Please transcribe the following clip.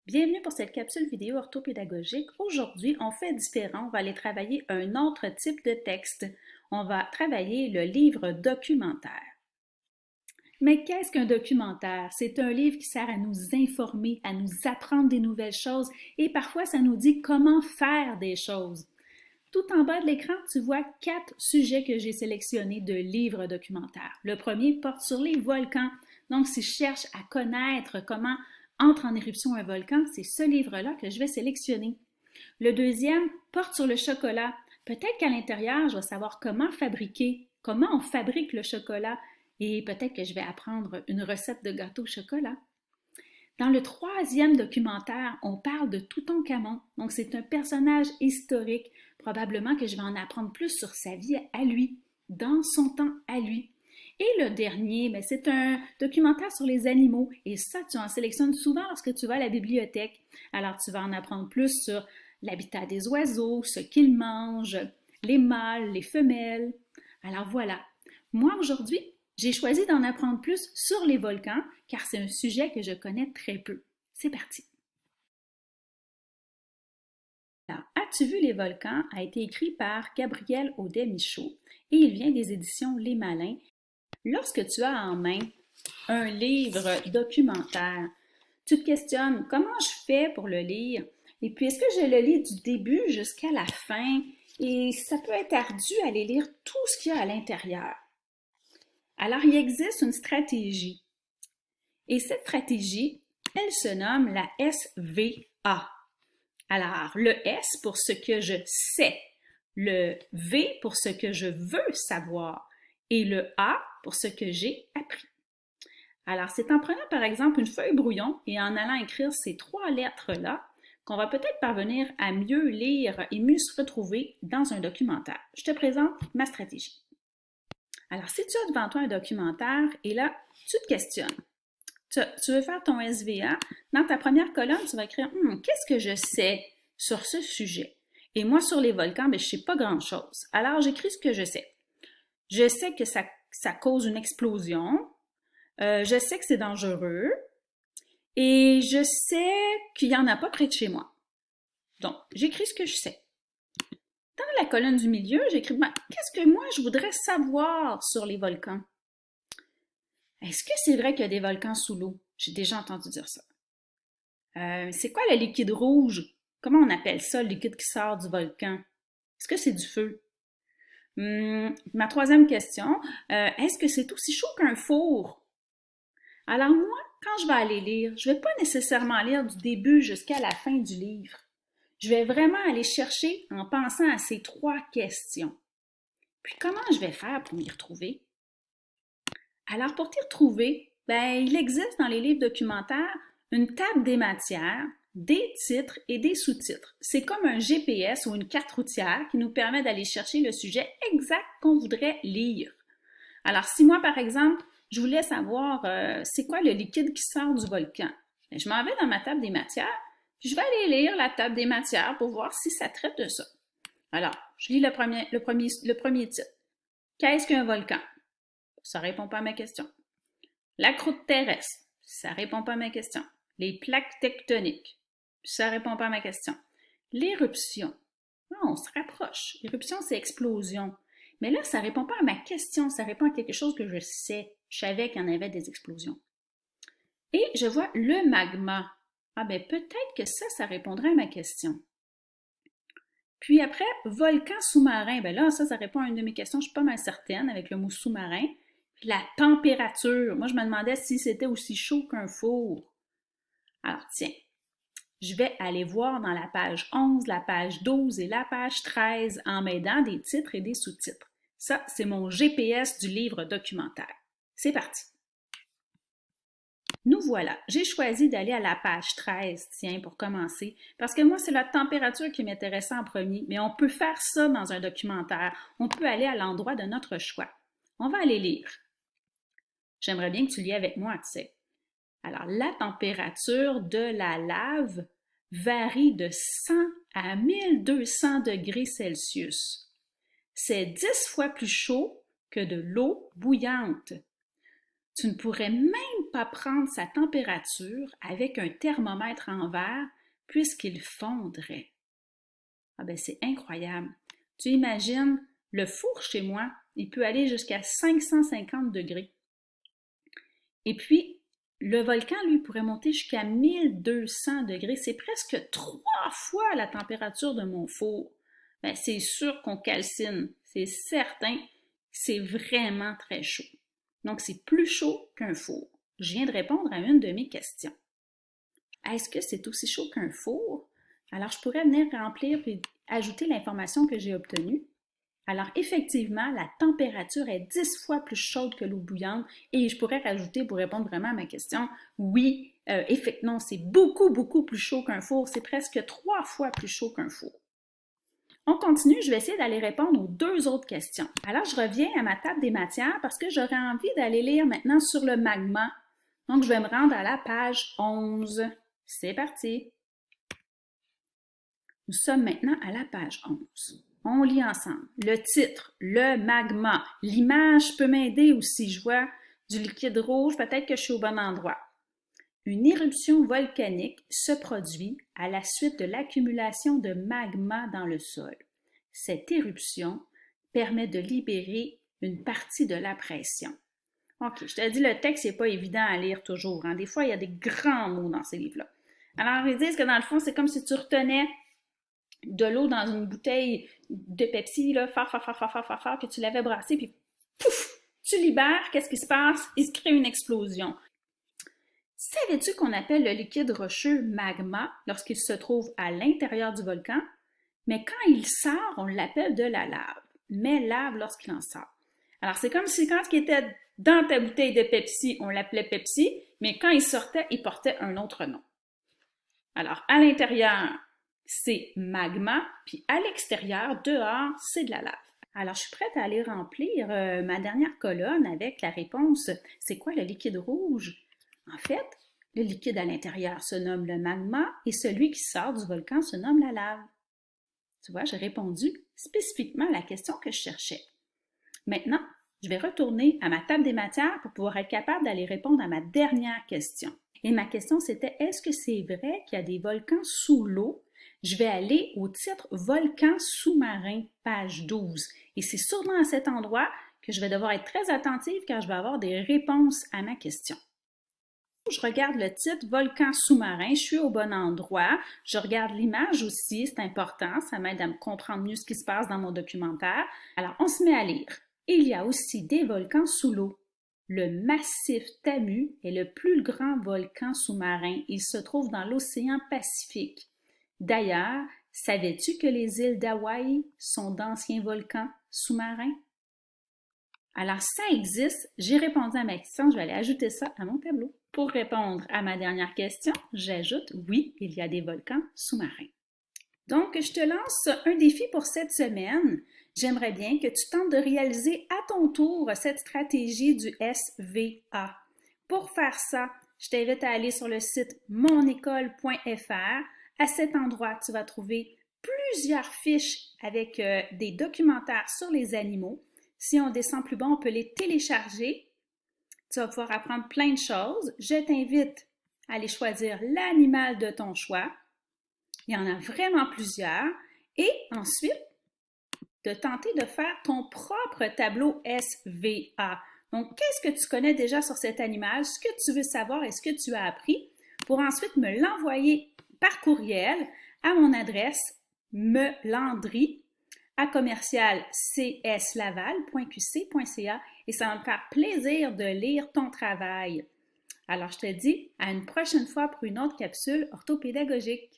Bienvenue pour cette capsule vidéo orthopédagogique. Aujourd'hui, on fait différent. On va aller travailler un autre type de texte. On va travailler le livre documentaire. Mais qu'est-ce qu'un documentaire? C'est un livre qui sert à nous informer, à nous apprendre des nouvelles choses et parfois ça nous dit comment faire des choses. Tout en bas de l'écran, tu vois 4 sujets que j'ai sélectionnés de livres documentaires. Le premier porte sur les volcans. Donc, si je cherche à connaître comment entre en éruption un volcan, c'est ce livre-là que je vais sélectionner. Le deuxième porte sur le chocolat. Peut-être qu'à l'intérieur, je vais savoir comment on fabrique le chocolat et peut-être que je vais apprendre une recette de gâteau au chocolat. Dans le troisième documentaire, on parle de Toutankhamon. Donc, c'est un personnage historique. Probablement que je vais en apprendre plus sur sa vie à lui, dans son temps à lui. Et le dernier, c'est un documentaire sur les animaux. Et ça, tu en sélectionnes souvent lorsque tu vas à la bibliothèque. Alors, tu vas en apprendre plus sur l'habitat des oiseaux, ce qu'ils mangent, les mâles, les femelles. Alors voilà. Moi, aujourd'hui, j'ai choisi d'en apprendre plus sur les volcans car c'est un sujet que je connais très peu. C'est parti! Alors, As-tu vu les volcans a été écrit par Gabriel Audet-Michaud et il vient des éditions Les Malins. Lorsque tu as en main un livre documentaire, tu te questionnes comment je fais pour le lire et puis est-ce que je le lis du début jusqu'à la fin et ça peut être ardu à aller lire tout ce qu'il y a à l'intérieur. Alors, il existe une stratégie. Et cette stratégie, elle se nomme la SVA. Alors, le S pour ce que je sais, le V pour ce que je veux savoir et le A pour ce que j'ai appris. Alors, c'est en prenant par exemple une feuille brouillon et en allant écrire ces 3 lettres-là qu'on va peut-être parvenir à mieux lire et mieux se retrouver dans un documentaire. Je te présente ma stratégie. Alors, si tu as devant toi un documentaire et là, tu te questionnes. Tu veux faire ton SVA, dans ta première colonne, tu vas écrire qu'est-ce que je sais sur ce sujet? Et moi, sur les volcans, je ne sais pas grand-chose. Alors, j'écris ce que je sais. Je sais que ça cause une explosion. Je sais que c'est dangereux. Et je sais qu'il n'y en a pas près de chez moi. Donc, j'écris ce que je sais. Dans la colonne du milieu, j'écris qu'est-ce que moi je voudrais savoir sur les volcans? Est-ce que c'est vrai qu'il y a des volcans sous l'eau? J'ai déjà entendu dire ça. C'est quoi le liquide rouge? Comment on appelle ça, le liquide qui sort du volcan? Est-ce que c'est du feu? Ma troisième question, est-ce que c'est aussi chaud qu'un four? Alors moi, quand je vais aller lire, je ne vais pas nécessairement lire du début jusqu'à la fin du livre. Je vais vraiment aller chercher en pensant à ces 3 questions. Puis comment je vais faire pour m'y retrouver? Alors pour t'y retrouver, il existe dans les livres documentaires une table des matières, des titres et des sous-titres. C'est comme un GPS ou une carte routière qui nous permet d'aller chercher le sujet exact qu'on voudrait lire. Alors si moi par exemple, je voulais savoir c'est quoi le liquide qui sort du volcan, je m'en vais dans ma table des matières, puis je vais aller lire la table des matières pour voir si ça traite de ça. Alors, je lis le premier titre. Qu'est-ce qu'un volcan? Ça ne répond pas à ma question. La croûte terrestre, ça ne répond pas à ma question. Les plaques tectoniques, ça ne répond pas à ma question. L'éruption, on se rapproche. L'éruption, c'est explosion. Mais là, ça ne répond pas à ma question, ça répond à quelque chose que je sais. Je savais qu'il y en avait des explosions. Et je vois le magma. Peut-être que ça répondrait à ma question. Puis après, volcan sous-marin, là, ça répond à une de mes questions, je suis pas mal certaine avec le mot sous-marin. La température, moi je me demandais si c'était aussi chaud qu'un four. Alors tiens, je vais aller voir dans la page 11, la page 12 et la page 13 en m'aidant des titres et des sous-titres. Ça, c'est mon GPS du livre documentaire. C'est parti! Nous voilà. J'ai choisi d'aller à la page 13, tiens, pour commencer, parce que moi, c'est la température qui m'intéressait en premier, mais on peut faire ça dans un documentaire. On peut aller à l'endroit de notre choix. On va aller lire. J'aimerais bien que tu lis avec moi, tu sais. Alors, la température de la lave varie de 100 à 1200 degrés Celsius. C'est 10 fois plus chaud que de l'eau bouillante. Tu ne pourrais même pas prendre sa température avec un thermomètre en verre puisqu'il fondrait. Ah ben c'est incroyable. Tu imagines, le four chez moi, il peut aller jusqu'à 550 degrés. Et puis, le volcan, lui, pourrait monter jusqu'à 1200 degrés. C'est presque 3 fois la température de mon four. Ben, c'est sûr qu'on calcine. C'est certain. C'est vraiment très chaud. Donc, c'est plus chaud qu'un four. Je viens de répondre à une de mes questions. Est-ce que c'est aussi chaud qu'un four? Alors, je pourrais venir remplir et ajouter l'information que j'ai obtenue. Alors, effectivement, la température est 10 fois plus chaude que l'eau bouillante et je pourrais rajouter, pour répondre vraiment à ma question, oui, effectivement, c'est beaucoup, beaucoup plus chaud qu'un four. C'est presque 3 fois plus chaud qu'un four. On continue, je vais essayer d'aller répondre aux 2 autres questions. Alors, je reviens à ma table des matières parce que j'aurais envie d'aller lire maintenant sur le magma. Donc, je vais me rendre à la page 11. C'est parti! Nous sommes maintenant à la page 11. On lit ensemble. Le titre, le magma. L'image peut m'aider aussi. Je vois du liquide rouge, peut-être que je suis au bon endroit. Une éruption volcanique se produit à la suite de l'accumulation de magma dans le sol. Cette éruption permet de libérer une partie de la pression. OK, je te dis, le texte n'est pas évident à lire toujours. Des fois, il y a des grands mots dans ces livres-là. Alors, ils disent que dans le fond, c'est comme si tu retenais de l'eau dans une bouteille de Pepsi, là, fort, que tu l'avais brassé, puis pouf, tu libères, qu'est-ce qui se passe? Il se crée une explosion. Savais-tu qu'on appelle le liquide rocheux magma lorsqu'il se trouve à l'intérieur du volcan? Mais quand il sort, on l'appelle de la lave. Mais lave lorsqu'il en sort. Alors, c'est comme si quand il était dans ta bouteille de Pepsi, on l'appelait Pepsi, mais quand il sortait, il portait un autre nom. Alors, à l'intérieur, c'est magma, puis à l'extérieur, dehors, c'est de la lave. Alors, je suis prête à aller remplir ma dernière colonne avec la réponse « C'est quoi le liquide rouge? » En fait, le liquide à l'intérieur se nomme le magma et celui qui sort du volcan se nomme la lave. Tu vois, j'ai répondu spécifiquement à la question que je cherchais. Maintenant, je vais retourner à ma table des matières pour pouvoir être capable d'aller répondre à ma dernière question. Et ma question, c'était, est-ce que c'est vrai qu'il y a des volcans sous l'eau? Je vais aller au titre Volcan sous-marin, page 12. Et c'est sûrement à cet endroit que je vais devoir être très attentive car je vais avoir des réponses à ma question. Je regarde le titre Volcan sous-marin, je suis au bon endroit. Je regarde l'image aussi, c'est important, ça m'aide à me comprendre mieux ce qui se passe dans mon documentaire. Alors, on se met à lire. Il y a aussi des volcans sous l'eau. Le massif Tamu est le plus grand volcan sous-marin. Il se trouve dans l'océan Pacifique. D'ailleurs, savais-tu que les îles d'Hawaï sont d'anciens volcans sous-marins? Alors, ça existe. J'ai répondu à ma question. Je vais aller ajouter ça à mon tableau. Pour répondre à ma dernière question, j'ajoute oui, il y a des volcans sous-marins. Donc, je te lance un défi pour cette semaine. J'aimerais bien que tu tentes de réaliser à ton tour cette stratégie du SVA. Pour faire ça, je t'invite à aller sur le site monécole.fr. À cet endroit, tu vas trouver plusieurs fiches avec des documentaires sur les animaux. Si on descend plus bas, on peut les télécharger. Tu vas pouvoir apprendre plein de choses. Je t'invite à aller choisir l'animal de ton choix. Il y en a vraiment plusieurs. Et ensuite, de tenter de faire ton propre tableau SVA. Donc, qu'est-ce que tu connais déjà sur cet animal? Ce que tu veux savoir et ce que tu as appris pour ensuite me l'envoyer par courriel à mon adresse melandry@commercialcslaval.qc.ca et ça va me faire plaisir de lire ton travail. Alors, je te dis à une prochaine fois pour une autre capsule orthopédagogique.